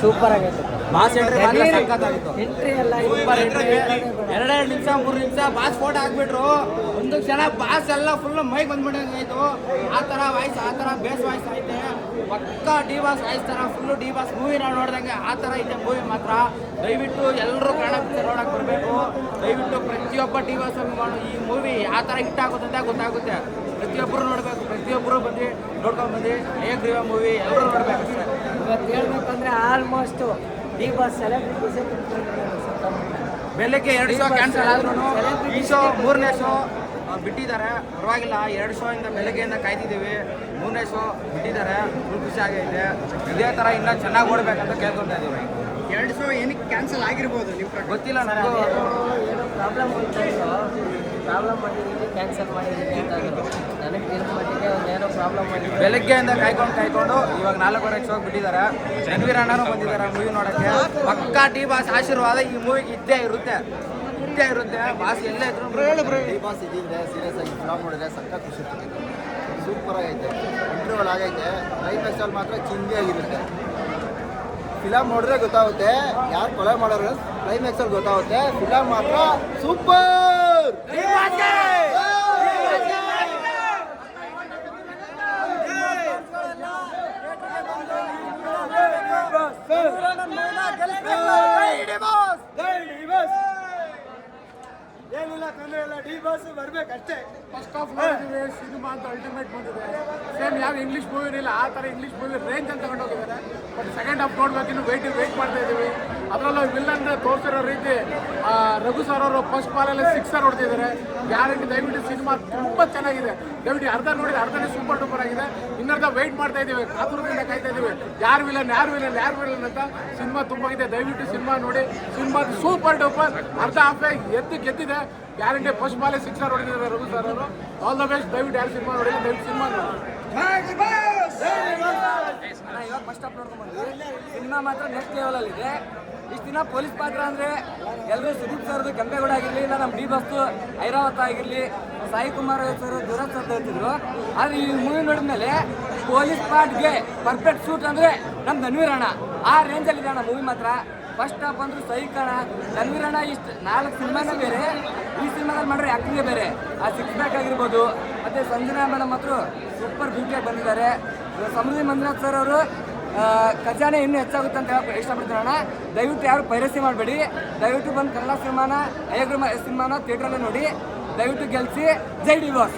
Super ಆಗೈತೆ boss entry ಮಾತ್ರ ಸಖತ್ತಾಗಿತ್ತು. Entry ಎಲ್ಲ ಸೂಪರ್ ಎಂಟ್ರಿ. 2 ನಿಮಿಷ 3 ನಿಮಿಷ ಬಾಸ್ ಫೋಟೋ ಹಾಕ್ಬಿಟ್ರು. ಒಂದು ಕ್ಷಣ ಬಾಸ್ ಎಲ್ಲ ಫುಲ್ ಮೈಕ್ ಬಂದ್ಬಿಟ್ಟಂಗಾಯ್ತು. ಆ ಥರ ವಾಯ್ಸ್, ಆ ಥರ ಬೇಸ್ ವಾಯ್ಸ್ ಐತೆ. ಪಕ್ಕ ಡಿ ಬಾಸ್ ವಾಯ್ಸ್ ಥರ ಫುಲ್ಲು ಡಿ ಬಾಸ್ ಮೂವಿ ನಾವು ನೋಡ್ದಂಗೆ ಆ ಥರ ಐತೆ ಮೂವಿ ಮಾತ್ರ. ದಯವಿಟ್ಟು ಎಲ್ಲರೂ ಕನ್ನಡ ಪಿಕ್ಚರ್ ನೋಡಕ್ಕೆ ಬರಬೇಕು. ದಯವಿಟ್ಟು ಪ್ರತಿಯೊಬ್ಬ ಡಿ ಬಾಸ್ ಅಭಿಮಾನಿ ಈ ಮೂವಿ ಯಾವ ಥರ ಹಿಟ್ ಆಗುತ್ತೆ ಅಂತ ಗೊತ್ತಾಗುತ್ತೆ. ಪ್ರತಿಯೊಬ್ಬರು ನೋಡಬೇಕು. ಪ್ರತಿಯೊಬ್ಬರು ಬಂದು ನೋಡ್ಕೊಂಡು ಬಂದು ಹೇಗ್ರೀವ ಮೂವಿ ಎಲ್ಲರೂ ನೋಡಬೇಕು ಅಷ್ಟೇ. ಇವತ್ತು ಹೇಳ್ಬೇಕಂದ್ರೆ ಆಲ್ಮೋಸ್ಟ್ ಡಿ ಬಾಸ್ ಸೆಲೆಬ್ರಿಟೀಸೇ ಬೆಳಗ್ಗೆ 2 ಶೋ ಕ್ಯಾನ್ಸಲ್ ಆದ್ರೂ ಈ ಶೋ 3ನೇ ಶೋ ಬಿಟ್ಟಿದ್ದಾರೆ. ಪರವಾಗಿಲ್ಲ, 2 ಶೋ ಇಂದ ಬೆಳಗ್ಗೆಯಿಂದ ಕಾಯ್ತಿದ್ದೀವಿ. 3ನೇ ಶೋ ಬಿಟ್ಟಿದ್ದಾರೆ. ಫುಲ್ ಖುಷಿ ಆಗೈತೆ. ಇದೇ ಥರ ಇನ್ನೂ ಚೆನ್ನಾಗಿ ಓಡಬೇಕಂತ ಕೇಳ್ಕೊತಾ ಇದ್ದೀವಿ. 2 ಶೋ ಏನಕ್ಕೆ ಕ್ಯಾನ್ಸಲ್ ಆಗಿರ್ಬೋದು ನಿಮ್ಮ ಗೊತ್ತಿಲ್ಲ ನನಗೂ. ಏನೋ ಪ್ರಾಬ್ಲಮ್ ಮಾಡಿದ್ದೀನಿ ಕ್ಯಾನ್ಸಲ್ ಮಾಡಿದ್ದೀನಿ ಅಂತಂದರು. ನನಗೆ ತಿಳಿದ ಮಟ್ಟಿಗೆ ಒಂದೇನೋ ಪ್ರಾಬ್ಲಮ್ ಮಾಡಿದ್ದೀನಿ. ಬೆಳಗ್ಗೆಯಿಂದ ಕಾಯ್ಕೊಂಡು ಇವಾಗ 4:30 ಶೋಗೆ ಬಿಟ್ಟಿದ್ದಾರೆ. ರಣವೀರ್ ಅಣ್ಣನೂ ಬಂದಿದ್ದಾರೆ ಮೂವಿ ನೋಡೋಕ್ಕೆ. ಪಕ್ಕಾ ಡಿ ಬಾಸ್ ಆಶೀರ್ವಾದ ಈ ಮೂವಿಗೆ ಇದ್ದೇ ಇರುತ್ತೆ. ಬಾಸ್ ಎಲ್ಲೇ ಇದ್ರು ಡಿ ಬಾಸ್ ಇದ್ದಿದ್ರೆ ಸೀರಿಯಸ್ ಆಗಿ ಫಿಲಮ್ ನೋಡಿದ್ರೆ ಸಕ್ಕ ಖುಷಿ ಆಗ್ತದೆ. ಸೂಪರ್ ಆಗೈತೆ. ಇಂಟರ್ವಲ್ ಆಗೈತೆ. ಕ್ಲೈಮ್ಯಾಕ್ಸಲ್ಲಿ ಮಾತ್ರ ಚಿಂದಿಯಾಗಿರುತ್ತೆ. ಫಿಲಮ್ ನೋಡಿದ್ರೆ ಗೊತ್ತಾಗುತ್ತೆ ಯಾರು ಕೊಲೆ ಮಾಡೋರು. ಕ್ಲೈಮ್ಯಾಕ್ಸಲ್ಲಿ ಗೊತ್ತಾಗುತ್ತೆ. ಫಿಲಮ್ ಮಾತ್ರ ಸೂಪರ್. ಏನಿಲ್ಲ ತೊಂದರೆ ಇಲ್ಲ. ಡಿ ಬಾಸ್ ಬರ್ಬೇಕಷ್ಟೇ. ಫಸ್ಟ್ ಆಫ್ ನೋಡಿದ್ದೀವಿ ಸಿನಿಮಾ ಅಂತ ಅಲ್ಟಿಮೇಟ್ ಬಂದಿದೆ. ಸೇಮ್ ಯಾವ ಇಂಗ್ಲೀಷ್ ಮೂವಿ ಇಲ್ಲ ಆ ಥರ ಇಂಗ್ಲೀಷ್ ಮೂವಿ ರೇಂಜ್ ಅಂತ ತಗೊಂಡೋಗಿದ್ದಾರೆ. ಬಟ್ ಸೆಕೆಂಡ್ ಹಾಫ್ ನೋಡ್ಬೇಕು, ಇನ್ನು ವೇಟ್ ಮಾಡ್ತಾ ಇದ್ದೀವಿ. ಅದರಲ್ಲೂ ವಿಲ್ಲನ್ ತೋರಿಸಿರೋ ರೀತಿ ರಘು ಸರ್ ಅವರು ಫಸ್ಟ್ ಬಾಲಲ್ಲಿ 6 ಹೊಡೆದಿದ್ದಾರೆ. ಗ್ಯಾರಂಟಿ. ದಯವಿಟ್ಟು ಸಿನಿಮಾ ತುಂಬ ಚೆನ್ನಾಗಿದೆ. ದಯವಿಟ್ಟು ಅರ್ಧ ನೋಡಿದ್ರೆ ಅರ್ಧನೇ ಸೂಪರ್ ಡೂಪರ್ ಆಗಿದೆ. ಇನ್ನರ್ಧ ವೆಯ್ಟ್ ಮಾಡ್ತಾ ಇದ್ದೀವಿ, ಕಾತುರದಿಂದ ಕಾಯ್ತಾ ಇದ್ದೀವಿ. ಯಾರು ವಿಲನ್ ಅಂತ ಸಿನಿಮಾ ತುಂಬ ಇದೆ. ದಯವಿಟ್ಟು ಸಿನಿಮಾ ನೋಡಿ. Cinema super duper. ಅರ್ಧ ಹಾಫೇ ಗೆದ್ದಿದೆ. ಗ್ಯಾರಂಟಿ. ಫಸ್ಟ್ ಬಾಲೇ 6 ಹೊಡೆದಿದ್ದಾರೆ ರಘು ಸರ್ ಅವರು. All the best. ದಯವಿಟ್ಟು ಯಾರು ಸಿನಿಮಾ ನೋಡಿಲ್ಲ ದಯವಿಟ್ಟು ಸಿನಿಮಾ ನೋಡಿ. ಇವಾಗ ಫಸ್ಟ್ ಹಾಫ್ ನೋಡ್ಕೊಂಡು ಬಂದ್ವಿ. ಸಿನಿಮಾ ಮಾತ್ರ ನೆಕ್ಸ್ಟ್ ಲೆವೆಲಲ್ಲಿದೆ. ಇಷ್ಟು ದಿನ ಪೊಲೀಸ್ ಪಾತ್ರ ಅಂದರೆ ಎಲ್ಲರೂ ಸುದೀಪ್ ಸರ್ದು ಕೆಂಪೇಗೌಡ ಆಗಿರಲಿ, ಇಲ್ಲ ನಮ್ಮ ಡಿ ಬಾಸ್ತು ಐರಾವತ ಆಗಿರಲಿ, ಸಾಯಿ ಕುಮಾರ್ ಸರ್ ದುರತ್ ಸರ್ ಹೇಳ್ತಿದ್ರು. ಆದರೆ ಈ ಮೂವಿ ನೋಡಿದ್ಮೇಲೆ ಪೊಲೀಸ್ ಪಾರ್ಟ್ಗೆ ಪರ್ಫೆಕ್ಟ್ ಸೂಟ್ ಅಂದರೆ ನಮ್ಮ ರಣವೀರ್ ಅಣ್ಣ. ಆ ರೇಂಜಲ್ಲಿದೆ ಅಣ್ಣ ಮೂವಿ ಮಾತ್ರ. ಫಸ್ಟ್ ಹಾಫ್ ಅಂದ್ರೂ ಸಹಿ ಕಣ. ರಣವೀರ್ ಅಣ್ಣ ಇಷ್ಟು 4 ಸಿನಿಮಾನೇ ಬೇರೆ, ಈ ಸಿನಿಮಾದಲ್ಲಿ ಮಾಡಿದ್ರೆ ಆ್ಯಕ್ಟಿಂಗೇ ಬೇರೆ. ಆ 6 ಪ್ಯಾಕ್ ಆಗಿರ್ಬೋದು. ಮತ್ತು ಸಂಜನಾ ಮೇಡಮ್ ಮಾತ್ರ ಸೂಪರ್ ಬ್ಯೂಟಿಯಾಗಿ ಬಂದಿದ್ದಾರೆ. ಸಮೃದ್ಧಿ ಮಂಜುನಾಥ್ ಸರ್ ಅವರು ಖಜಾನೆ ಇನ್ನೂ ಹೆಚ್ಚಾಗುತ್ತೆ ಅಂತ ಹೇಳಕ್ಕೆ ಇಷ್ಟಪಡ್ತೀನಿ ಅಣ್ಣ. ದಯವಿಟ್ಟು ಯಾರು ಪೈರಸಿ ಮಾಡಬೇಡಿ. ದಯವಿಟ್ಟು ಬಂದು ಕನ್ನಡ ಸಿನಿಮಾನ ಥಿಯೇಟ್ರಲ್ಲೇ ನೋಡಿ. ದಯವಿಟ್ಟು ಗೆಲ್ಲಿಸಿ. ಜೈ ಡಿ ಬಾಸ್.